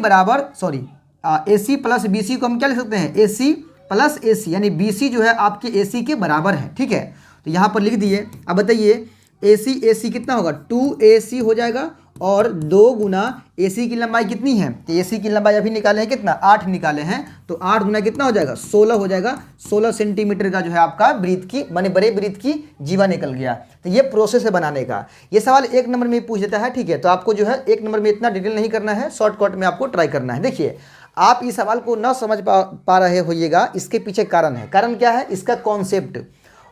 प्लस बी सी को हम क्या लिख सकते हैं, ए सी प्लस ए सी, यानी बी सी जो है आपके ए सी के बराबर है, ठीक है। तो यहाँ पर लिख दिए। अब बताइए ए सी कितना होगा, 2AC हो जाएगा, और 2 गुना ए सी की लंबाई कितनी है, तो ए सी की लंबाई अभी निकाले हैं कितना, 8 निकाले हैं, तो 8 गुना कितना हो जाएगा, 16 हो जाएगा। 16 सेंटीमीटर का जो है आपका वृत्त की माने बड़े वृत्त की जीवा निकल गया। तो ये प्रोसेस है बनाने का। ये सवाल 1 नंबर में पूछ देता है, ठीक है, तो आपको जो है 1 नंबर में इतना डिटेल नहीं करना है, शॉर्टकट में आपको ट्राई करना है। देखिए आप इस सवाल को न समझ पा रहे होइएगा, इसके पीछे कारण है। कारण क्या है, इसका कॉन्सेप्ट,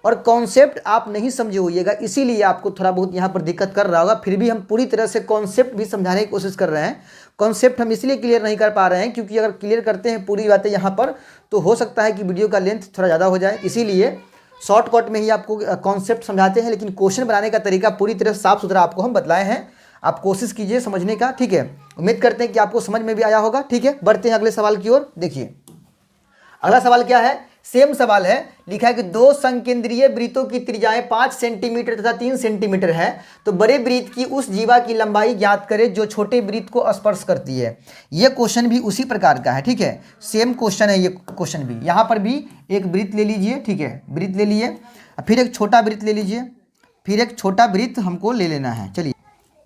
और कॉन्सेप्ट आप नहीं समझे होइएगा, इसीलिए आपको थोड़ा बहुत यहाँ पर दिक्कत कर रहा होगा। फिर भी हम पूरी तरह से कॉन्सेप्ट भी समझाने की कोशिश कर रहे हैं। कॉन्सेप्ट हम इसलिए क्लियर नहीं कर पा रहे हैं क्योंकि अगर क्लियर करते हैं पूरी बातें यहाँ पर तो हो सकता है कि वीडियो का लेंथ थोड़ा ज़्यादा हो जाए, इसीलिए शॉर्टकट में ही आपको कॉन्सेप्ट समझाते हैं। लेकिन क्वेश्चन बनाने का तरीका पूरी तरह साफ सुथरा आपको हम बतलाए हैं, आप कोशिश कीजिए समझने का, ठीक है। उम्मीद करते हैं कि आपको समझ में भी आया होगा, ठीक है। बढ़ते हैं अगले सवाल की ओर। देखिए अगला सवाल क्या है, सेम सवाल है, लिखा है कि 2 संकेंद्रीय वृत्तों की त्रिज्याएं 5 सेंटीमीटर तथा 3 सेंटीमीटर है, तो बड़े वृत्त की उस जीवा की लंबाई ज्ञात करें जो छोटे वृत्त को स्पर्श करती है। यह क्वेश्चन भी उसी प्रकार का है, ठीक है, सेम क्वेश्चन है ये क्वेश्चन भी। यहाँ पर भी एक वृत्त ले लीजिए, ठीक है, वृत्त ले लिए, फिर एक छोटा वृत्त ले लीजिए, फिर एक छोटा वृत्त हमको ले लेना है। चलिए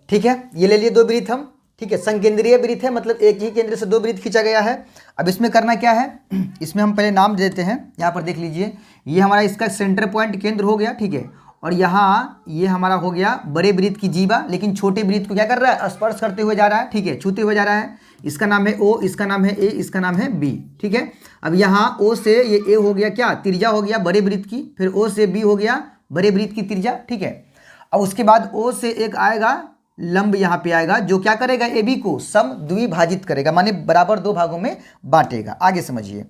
ठीक है, ये ले लिए 2 वृत्त हम, ठीक है, संकेंद्रीय वृत्त है, मतलब एक ही केंद्र से दो वृत्त खींचा गया है। अब इसमें करना क्या है, इसमें हम पहले नाम देते हैं। यहाँ पर देख लीजिए, ये हमारा इसका सेंटर पॉइंट केंद्र हो गया, ठीक है। और यहाँ ये हमारा हो गया बड़े वृत्त की जीवा, लेकिन छोटे वृत्त को क्या कर रहा है, स्पर्श करते हुए जा रहा है, ठीक है, छूते हुए जा रहा है। इसका नाम है ओ, इसका नाम है ए, इसका नाम है बी, ठीक है। अब यहाँ ओ से ये ए हो गया क्या, त्रिज्या हो गया बड़े वृत्त की, फिर ओ से बी हो गया बड़े वृत्त की त्रिज्या, ठीक है। अब उसके बाद ओ से एक आएगा लंब, यहाँ पे आएगा, जो क्या करेगा, ए बी को सम द्विभाजित करेगा, माने बराबर दो भागों में बांटेगा। आगे समझिए,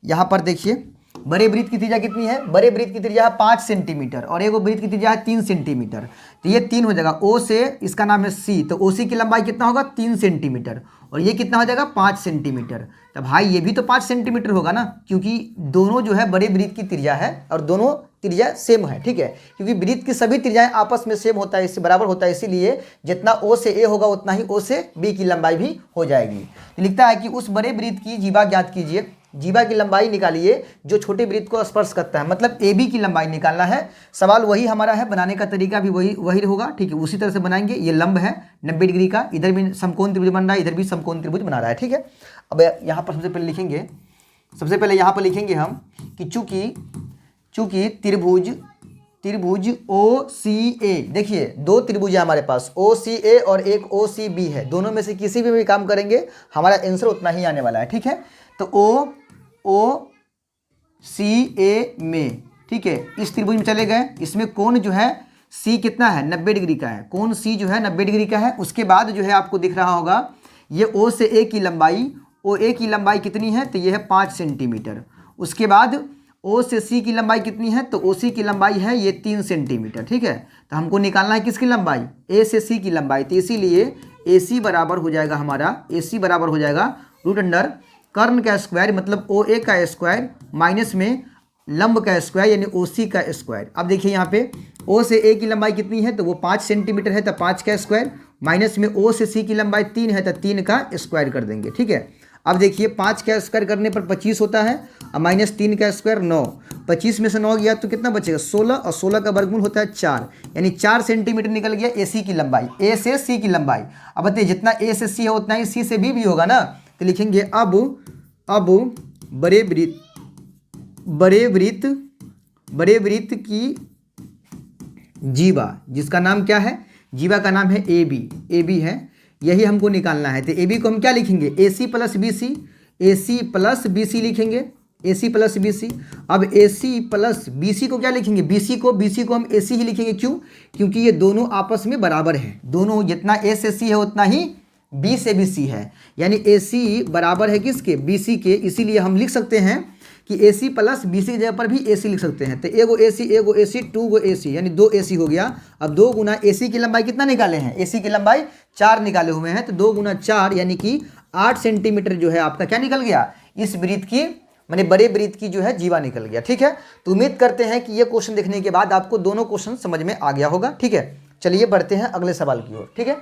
यहाँ पर देखिए बड़े वृत्त की त्रिज्या कितनी है, बड़े वृत्त की त्रिज्या है 5 सेंटीमीटर और एक वृत्त की त्रिज्या है 3 सेंटीमीटर। तो ये 3 हो जाएगा, ओ से इसका नाम है सी, तो ओ सी की लंबाई कितना होगा 3 सेंटीमीटर और ये कितना हो जाएगा 5 सेंटीमीटर। तो भाई ये भी तो 5 सेंटीमीटर होगा ना, क्योंकि दोनों जो है बड़े वृत्त की त्रिज्या है और दोनों त्रिज्या सेम है, ठीक है। क्योंकि वृत्त की सभी त्रिज्याएं आपस में सेम होता है, इससे बराबर होता है, इसीलिए जितना ओ से ए होगा उतना ही ओ से बी की लंबाई भी हो जाएगी। तो लिखता है कि उस बड़े वृत्त की जीवा ज्ञात कीजिए, जीवा की लंबाई निकालिए जो छोटे वृत्त को स्पर्श करता है, मतलब ए बी की लंबाई निकालना है। सवाल वही हमारा है, बनाने का तरीका भी वही होगा, ठीक है, उसी तरह से बनाएंगे। ये लंब है 90 डिग्री का, इधर भी समकोण त्रिभुज बन रहा है, इधर भी समकोण त्रिभुज बना रहा है, ठीक है। अब यहाँ पर सबसे पहले यहाँ पर लिखेंगे हम कि चूंकि त्रिभुज ओ सी ए, देखिए दो त्रिभुज है हमारे पास, ओ सी ए और एक ओ सी बी है, दोनों में से किसी भी काम करेंगे हमारा आंसर उतना ही आने वाला है, ठीक है। तो ओ सी ए में, ठीक है, इस त्रिभुज में चले गए, इसमें कोण जो है सी कितना है 90 डिग्री का है, कोण सी जो है 90 डिग्री का है। उसके बाद जो है आपको दिख रहा होगा ये ओ से ए की लंबाई, ओ ए की लंबाई कितनी है, तो ये है 5 सेंटीमीटर। उसके बाद ओ से सी की लंबाई कितनी है, तो ओ सी की लंबाई है ये 3 सेंटीमीटर, ठीक है। तो हमको निकालना है किसकी लंबाई, ए से सी की लंबाई, तो इसीलिए ए सी बराबर हो जाएगा हमारा, ए सी बराबर हो जाएगा रूट अंडर कर्ण का स्क्वायर, मतलब ओ ए का स्क्वायर माइनस में लंब का स्क्वायर यानी ओ सी का स्क्वायर। अब देखिए यहाँ पे ओ से ए की लंबाई कितनी है, तो वो 5 सेंटीमीटर है, तो 5 का स्क्वायर माइनस में ओ से सी की लंबाई 3 है, तो 3 का स्क्वायर कर देंगे, ठीक है। अब देखिए 5 का स्क्वायर करने पर 25 होता है और माइनस 3 का स्क्वायर 9, 25 में से 9 गया तो कितना बचेगा 16 और 16 का वर्गमूल होता है 4, यानी 4 सेंटीमीटर निकल गया ए सी की लंबाई, ए से सी की लंबाई। अब बताइए जितना ए से सी है उतना ही सी से बी भी होगा ना, तो लिखेंगे अब बड़े वृत्त की जीवा, जिसका नाम क्या है, जीवा का नाम है ए बी है, यही हमको निकालना है। तो ए बी को हम क्या लिखेंगे, ए सी प्लस बी सी लिखेंगे, ए सी प्लस बी सी। अब ए सी प्लस बी सी को क्या लिखेंगे, बी सी को हम ए सी ही लिखेंगे, क्यों, क्योंकि ये दोनों आपस में बराबर है, दोनों जितना ए से सी है उतना ही बी से भी सी है, यानी ए सी बराबर है किसके, बी सी के। इसीलिए हम लिख सकते हैं कि ए सी प्लस बी सी की जगह पर भी ए सी लिख सकते हैं। तो एगो ए सी 2 गो ए सी, यानी 2 ए सी हो गया। अब 2 गुना ए सी की लंबाई कितना निकाले हैं, ए सी की लंबाई 4 निकाले हुए हैं, तो 2 गुना 4 यानी कि 8 सेंटीमीटर जो है आपका क्या निकल गया, इस वृत्त की माने बड़े वृत्त की जो है जीवा निकल गया, ठीक है। तो उम्मीद करते हैं कि ये क्वेश्चन देखने के बाद आपको दोनों क्वेश्चन समझ में आ गया होगा, ठीक है। चलिए बढ़ते हैं अगले सवाल की ओर, ठीक है।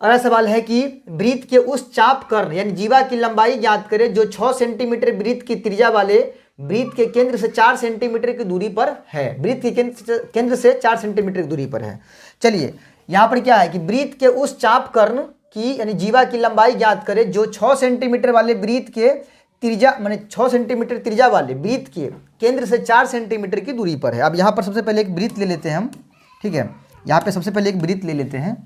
अगला सवाल है कि वृत्त के उस चाप कर्ण यानी जीवा की लंबाई ज्ञात करें जो 6 सेंटीमीटर वृत्त की त्रिज्या वाले वृत्त के केंद्र से 4 सेंटीमीटर की दूरी पर है, वृत्त के केंद्र से 4 सेंटीमीटर की दूरी पर है। चलिए यहाँ पर क्या है कि वृत्त के उस चाप कर्ण की यानी जीवा की लंबाई ज्ञात करें जो 6 सेंटीमीटर वाले वृत्त के त्रिज्या माने 6 सेंटीमीटर त्रिज्या वाले वृत्त के केंद्र से 4 सेंटीमीटर की दूरी पर है। अब यहाँ पर सबसे पहले एक वृत्त ले लेते हैं हम, ठीक है। यहाँ पे सबसे पहले एक वृत्त ले लेते हैं,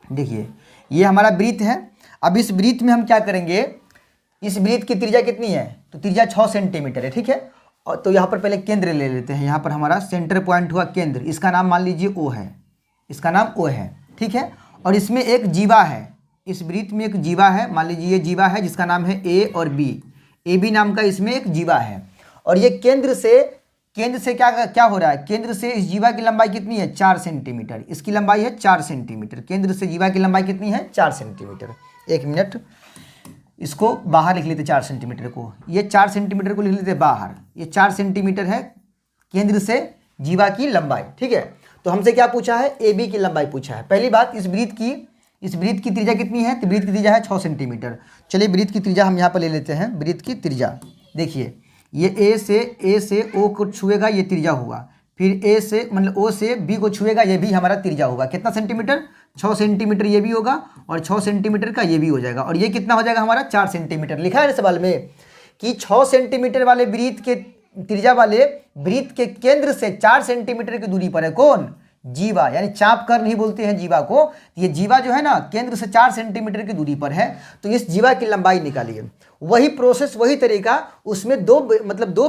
देखिए ये हमारा वृत्त है। अब इस वृत्त में हम क्या करेंगे, इस वृत्त की त्रिज्या कितनी है, तो त्रिज्या 6 सेंटीमीटर है, ठीक है। और तो यहाँ पर पहले केंद्र ले लेते हैं, यहाँ पर हमारा सेंटर पॉइंट हुआ केंद्र, इसका नाम मान लीजिए ओ है, इसका नाम ओ है, ठीक है। और इसमें एक जीवा है, इस वृत्त में एक जीवा है, मान लीजिए ये जीवा है जिसका नाम है ए और बी, ए बी नाम का इसमें एक जीवा है। और ये केंद्र से क्या हो रहा है, केंद्र से इस जीवा की लंबाई कितनी है 4 सेंटीमीटर, इसकी लंबाई है 4 सेंटीमीटर, केंद्र से जीवा की लंबाई कितनी है 4 सेंटीमीटर। एक मिनट इसको बाहर लिख लेते 4 सेंटीमीटर को, ये 4 सेंटीमीटर को लिख लेते बाहर, ये 4 सेंटीमीटर है केंद्र से जीवा की लंबाई, ठीक है। तो हमसे क्या पूछा है, ए बी की लंबाई पूछा है। पहली बात इस वृत्त की त्रिज्या कितनी है, तो वृत्त की त्रिज्या है 6 सेंटीमीटर। चलिए वृत्त की त्रिज्या हम यहाँ पर ले लेते हैं, वृत्त की त्रिज्या देखिए ये ए से ओ को छुएगा, ये त्रिज्या हुआ, फिर ए से मतलब ओ से बी को छुएगा, ये भी हमारा त्रिज्या होगा, कितना सेंटीमीटर 6 सेंटीमीटर ये भी होगा और 6 सेंटीमीटर का ये भी हो जाएगा, और ये कितना हो जाएगा हमारा 4 सेंटीमीटर। लिखा है ना सवाल में कि 6 सेंटीमीटर वाले वृत्त के त्रिज्या वाले वृत्त के केंद्र से 4 सेंटीमीटर की दूरी पर है कौन? जीवा, यानी चाप कर नहीं बोलते हैं जीवा को। ये जीवा जो है ना केंद्र से 4 सेंटीमीटर की दूरी पर है, तो इस जीवा की लंबाई निकालिए। वही प्रोसेस, वही तरीका, उसमें दो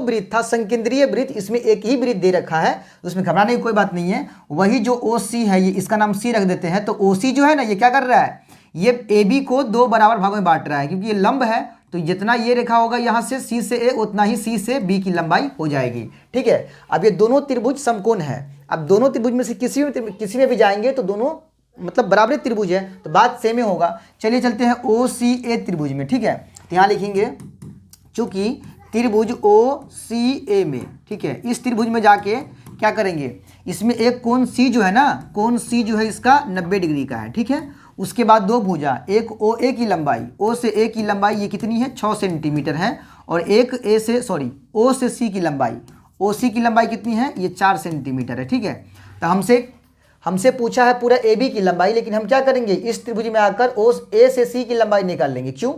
वृत्त था, संकेंद्रीय वृत्त, इसमें एक ही वृत्त दे रखा है, उसमें घबराने की कोई बात नहीं है। वही जो ओ सी है, ये इसका नाम सी रख देते हैं। तो ओ सी जो है ना, ये क्या कर रहा है, ये ए बी को 2 बराबर भागों में बांट रहा है, क्योंकि ये लंब है, तो जितना ये रेखा होगा यहाँ से सी से ए, उतना ही सी से बी की लंबाई हो जाएगी। ठीक है, अब ये दोनों त्रिभुज समकोण है। अब दोनों त्रिभुज में से किसी में भी जाएंगे तो दोनों मतलब बराबर त्रिभुज है, तो बात सेम ही होगा। चलिए चलते हैं ओ सी ए त्रिभुज में। ठीक है, तो यहाँ लिखेंगे चूंकि त्रिभुज ओ सी ए में, ठीक है, इस त्रिभुज में जाके क्या करेंगे, इसमें एक कोण सी जो है ना, कोण सी जो है इसका 90 डिग्री का है। ठीक है, उसके बाद 2 भुजा, एक ओ ए की लंबाई, ओ से ए की लंबाई ये कितनी है 6 सेंटीमीटर है, और एक ओ से सी की लंबाई, ओ सी की लंबाई कितनी है, ये 4 सेंटीमीटर है। ठीक है, तो हमसे पूछा है पूरा ए बी की लंबाई, लेकिन हम क्या करेंगे, इस त्रिभुज में आकर ओ ए से सी की लंबाई निकाल लेंगे। क्यों?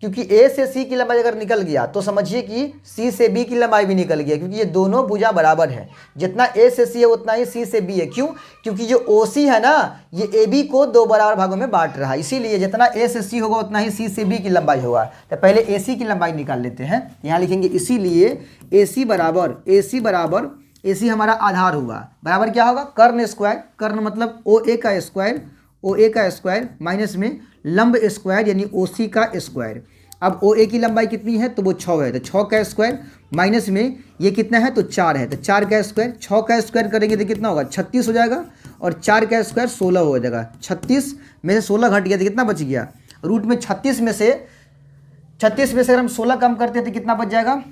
क्योंकि ए से सी की लंबाई अगर निकल गया तो समझिए कि सी से बी की लंबाई भी निकल गया, क्योंकि ये दोनों भुजा बराबर है, जितना ए से सी है उतना ही सी से बी है। क्यों? क्योंकि जो ओ सी है ना, ये ए बी को 2 बराबर भागों में बांट रहा है, इसीलिए जितना ए से सी होगा उतना ही सी से बी की लंबाई होगा। तो पहले ए सी की लंबाई निकाल लेते हैं। यहाँ लिखेंगे इसीलिए ए सी हमारा आधार होगा, बराबर क्या होगा, कर्ण स्क्वायर, कर्ण मतलब ओ ए का स्क्वायर माइनस में लंब स्क्वायर यानी ओ सी का स्क्वायर। अब ओ ए की लंबाई कितनी है, तो वो 6 है, तो 6 का स्क्वायर माइनस में ये कितना है, तो 4 है, तो 4 का स्क्वायर, 6 का स्क्वायर करेंगे तो कितना होगा 36 हो जाएगा, और 4 का स्क्वायर 16 हो जाएगा। 36 में से 16 घट गया तो कितना बच गया, रूट में 36 में से अगर हम 16 कम करते हैं तो कितना बच जाएगा,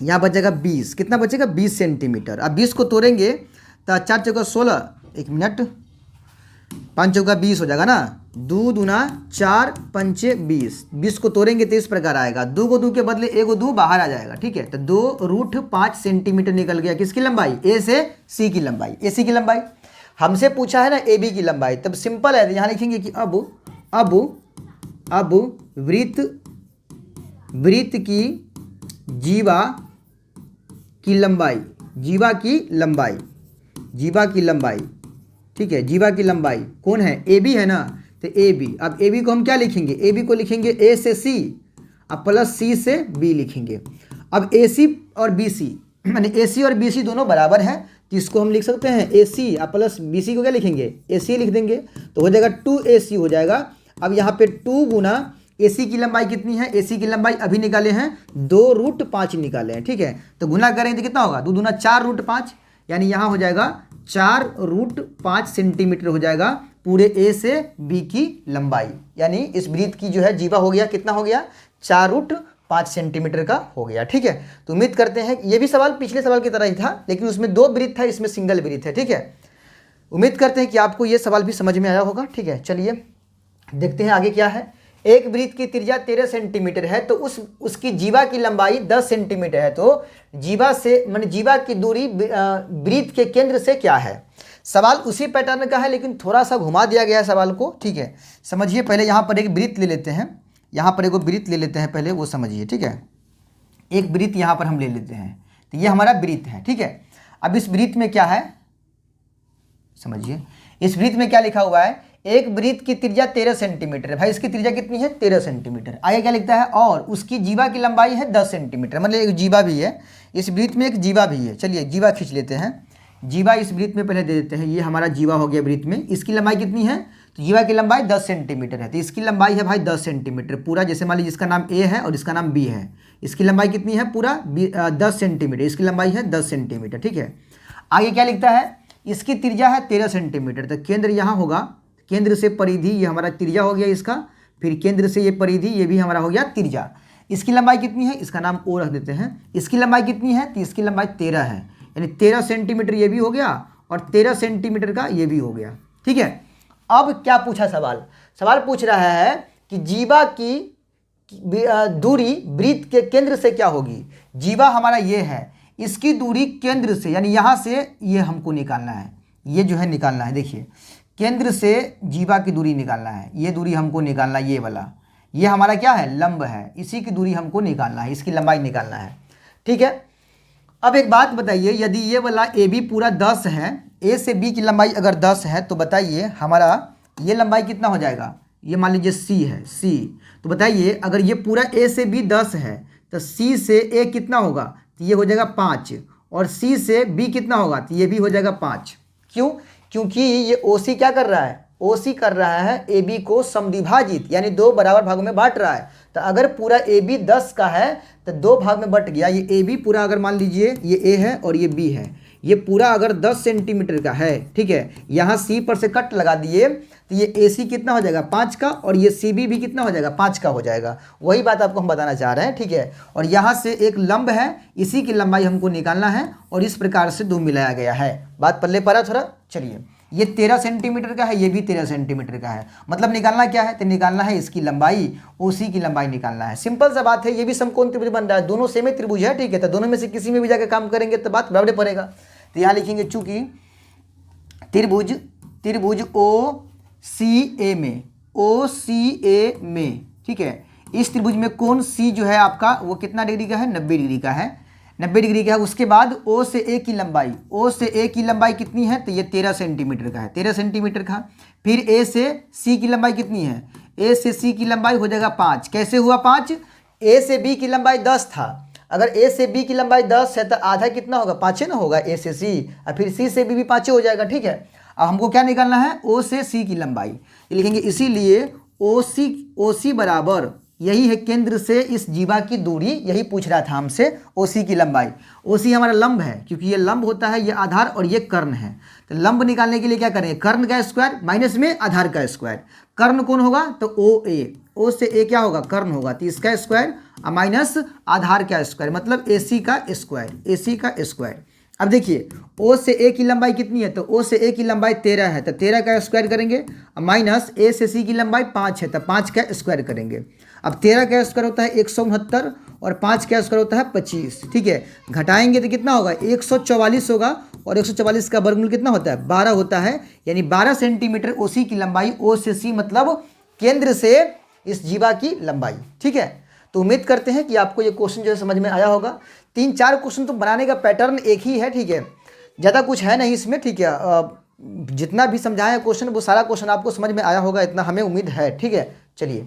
यहाँ बच जाएगा 20, कितना बचेगा 20 सेंटीमीटर। अब 20 को तोड़ेंगे तो 4 चौका 16, 1 मिनट, 5 चौका 20 हो जाएगा ना, 2 दूना 4 पंचे 20, 20 को तोड़ेंगे तो इस प्रकार आएगा, 2 को 2 के बदले 1 को 2 बाहर आ जाएगा। ठीक है, तो 2√5 सेंटीमीटर निकल गया, किसकी लंबाई, ए से सी की लंबाई, ए सी की लंबाई। हमसे पूछा है ना ए बी की लंबाई, तब सिंपल है, यहाँ लिखेंगे कि अब वृत्त की जीवा की लंबाई, ठीक है, जीवा की लंबाई कौन है, ए बी है ना, तो ए बी। अब ए बी को हम क्या लिखेंगे, ए बी को लिखेंगे ए से सी, अब प्लस सी से बी लिखेंगे। अब ए सी और बी सी, यानी ए सी और बी सी दोनों बराबर हैं, तो इसको हम लिख सकते हैं ए सी, अब प्लस बी सी को क्या लिखेंगे, ए सी लिख देंगे, तो हो जाएगा 2AC हो जाएगा। अब यहाँ पे 2 गुना ए सी की लंबाई कितनी है, ए सी की लंबाई अभी निकाले हैं 2√5 निकाले हैं। ठीक है, तो गुना करेंगे तो कितना होगा, 2 दूना 4√5, यानी यहाँ हो जाएगा 4√5 सेंटीमीटर हो जाएगा पूरे ए से बी की लंबाई, यानी इस वृत्त की जो है जीवा हो गया, कितना हो गया 4√5 सेंटीमीटर का हो गया। ठीक है, तो उम्मीद करते हैं ये भी सवाल पिछले सवाल की तरह ही था, लेकिन उसमें 2 वृत्त था, इसमें सिंगल वृत्त है। ठीक है, उम्मीद करते हैं कि आपको ये सवाल भी समझ में आया होगा। ठीक है, चलिए देखते हैं आगे क्या है। एक वृत्त की त्रिज्या 13 सेंटीमीटर है, तो उसकी जीवा की लंबाई 10 सेंटीमीटर है, तो जीवा की दूरी वृत्त के केंद्र से क्या है। सवाल उसी पैटर्न का है, लेकिन थोड़ा सा घुमा दिया गया है सवाल को। ठीक है, समझिए, पहले यहाँ पर एक वृत्त ले लेते हैं, पहले वो समझिए। ठीक है, एक वृत्त यहाँ पर हम ले लेते हैं, तो ये हमारा वृत्त है। ठीक है, अब इस वृत्त में क्या है समझिए, इस वृत्त में क्या लिखा हुआ है, एक वृत्त की त्रिज्या 13 सेंटीमीटर है। भाई इसकी त्रिज्या कितनी है 13 सेंटीमीटर। आगे क्या लिखता है, और उसकी जीवा की लंबाई है 10 सेंटीमीटर, मतलब एक जीवा भी है, इस वृत्त में एक जीवा भी है। चलिए जीवा खींच लेते हैं, जीवा इस वृत्त में पहले दे देते हैं, ये हमारा जीवा हो गया वृत्त में। इसकी लंबाई कितनी है, तो जीवा की लंबाई 10 सेंटीमीटर है, तो इसकी लंबाई है भाई 10 सेंटीमीटर पूरा। जैसे मान लीजिए इसका नाम ए है और इसका नाम बी है, इसकी लंबाई कितनी है पूरा 10 सेंटीमीटर, इसकी लंबाई है 10 सेंटीमीटर। ठीक है, आगे क्या लिखता है, इसकी त्रिज्या है 13 सेंटीमीटर, तो केंद्र यहाँ होगा, केंद्र से परिधि, ये हमारा त्रिज्या हो गया इसका, फिर केंद्र से ये परिधि, ये भी हमारा हो गया त्रिज्या। इसकी लंबाई कितनी है, इसका नाम ओ रख देते हैं। इसकी लंबाई कितनी है, तो इसकी लंबाई 13 है, यानी 13 सेंटीमीटर ये भी हो गया और 13 सेंटीमीटर का ये भी हो गया। ठीक है, अब क्या पूछा सवाल पूछ रहा है कि जीवा की दूरी वृत्त के केंद्र से क्या होगी। जीवा हमारा ये है, इसकी दूरी केंद्र से, यानी यहाँ से ये हमको निकालना है, ये जो है निकालना है। देखिए केंद्र से जीवा की दूरी निकालना है, ये दूरी हमको निकालना है, ये वाला, ये हमारा क्या है, लंब है, इसी की दूरी हमको निकालना है, इसकी लंबाई निकालना है, ठीक है। अब एक बात बताइए, यदि ये वाला ए बी पूरा 10 है, ए से बी की लंबाई अगर 10 है, तो बताइए हमारा ये लंबाई कितना हो जाएगा, ये मान लीजिए सी है, सी, तो बताइए अगर ये पूरा ए से बी 10 है तो सी से ए कितना होगा, तो ये हो जाएगा 5, और सी से बी कितना होगा, तो ये भी हो जाएगा 5। क्यों? क्योंकि ये ओ सी क्या कर रहा है, ओ सी कर रहा है ए बी को समद्विभाजित यानी 2 बराबर भागों में बांट रहा है। तो अगर पूरा ए बी 10 का है तो 2 भाग में बट गया, ये ए बी पूरा अगर मान लीजिए ये ए है और ये बी है, ये पूरा अगर 10 सेंटीमीटर का है, ठीक है, यहाँ सी पर से कट लगा दिए तो ये ए सी कितना हो जाएगा 5 का, और ये सी बी भी कितना हो जाएगा 5 का हो जाएगा। वही बात आपको हम बताना चाह रहे हैं, ठीक है। और यहाँ से एक लंब है, इसी की लंबाई हमको निकालना है, और इस प्रकार से 2 मिलाया गया है। बात पल्ले पड़ा थोड़ा, चलिए। ये 13 सेंटीमीटर का है, ये भी 13 सेंटीमीटर का है, मतलब निकालना क्या है, तो निकालना है इसकी लंबाई, ओसी की लंबाई निकालना है। सिंपल सा बात है, ये भी समकोण त्रिभुज बन रहा है, दोनों सेम त्रिभुज है, ठीक है। तो दोनों में से किसी में भी जाकर काम करेंगे तो बात बराबर पड़ेगा। तो यहाँ लिखेंगे चूंकि त्रिभुज ओ सी ए में, ओ सी ए में, ठीक है, इस त्रिभुज में कोण सी जो है आपका वो कितना डिग्री का है, 90 डिग्री का है, 90 डिग्री का है। उसके बाद ओ से ए की लंबाई, ओ से ए की लंबाई कितनी है, तो ये 13 सेंटीमीटर का है, 13 सेंटीमीटर का। फिर ए से सी की लंबाई कितनी है, ए से सी की लंबाई हो जाएगा 5। कैसे हुआ 5? ए से बी की लंबाई 10 था, अगर ए से बी की लंबाई 10 है तो आधा कितना होगा, 5 ना होगा, ए से सी, और फिर सी से बी भी 5 हो जाएगा, ठीक है। अब हमको क्या निकालना है, ओ से सी की लंबाई लिखेंगे, इसीलिए ओ सी बराबर, यही है केंद्र से इस जीवा की दूरी, यही पूछ रहा था हमसे, ओसी की लंबाई। ओसी हमारा लंब है, क्योंकि ये लंब होता है, ये आधार और ये कर्ण है। तो लंब निकालने के लिए क्या करें, कर्ण का स्क्वायर माइनस में आधार का स्क्वायर। कर्ण कौन होगा, तो ओ ए, ओ से ए क्या होगा, कर्ण होगा, तो इसका स्क्वायर माइनस आधार का स्क्वायर, मतलब ए सी का स्क्वायर, ए सी का स्क्वायर। अब देखिए ओ से ए की लंबाई कितनी है, तो ओ से ए की लंबाई 13 है, तो 13 का स्क्वायर करेंगे, माइनस ए से सी की लंबाई 5 है, तो 5 का स्क्वायर करेंगे। अब 13 का स्क्वायर होता है 169 और 5 का स्क्वायर होता है 25, ठीक है। घटाएंगे तो कितना होगा, 144 होगा, और 144 का वर्गमूल कितना होता है, 12 होता है, यानी 12 सेंटीमीटर ओ सी की लंबाई, ओ से सी मतलब केंद्र से इस जीवा की लंबाई, ठीक है। तो उम्मीद करते हैं कि आपको ये क्वेश्चन जो है समझ में आया होगा। 3-4 क्वेश्चन तो बनाने का पैटर्न एक ही है, ठीक है, ज़्यादा कुछ है नहीं इसमें, ठीक है। जितना भी समझाया क्वेश्चन वो सारा क्वेश्चन आपको समझ में आया होगा, इतना हमें उम्मीद है, ठीक है। चलिए,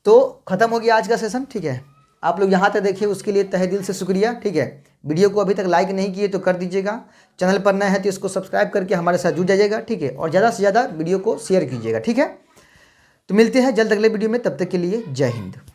तो ख़त्म हो गया आज का सेशन, ठीक है। आप लोग यहाँ तक देखिए, उसके लिए तहे दिल से शुक्रिया, ठीक है। वीडियो को अभी तक लाइक नहीं किए तो कर दीजिएगा, चैनल पर नए हैं तो इसको सब्सक्राइब करके हमारे साथ जुड़ जाइएगा, ठीक है, और ज़्यादा से ज़्यादा वीडियो को शेयर कीजिएगा, ठीक है। तो मिलते हैं जल्द अगले वीडियो में, तब तक के लिए जय हिंद।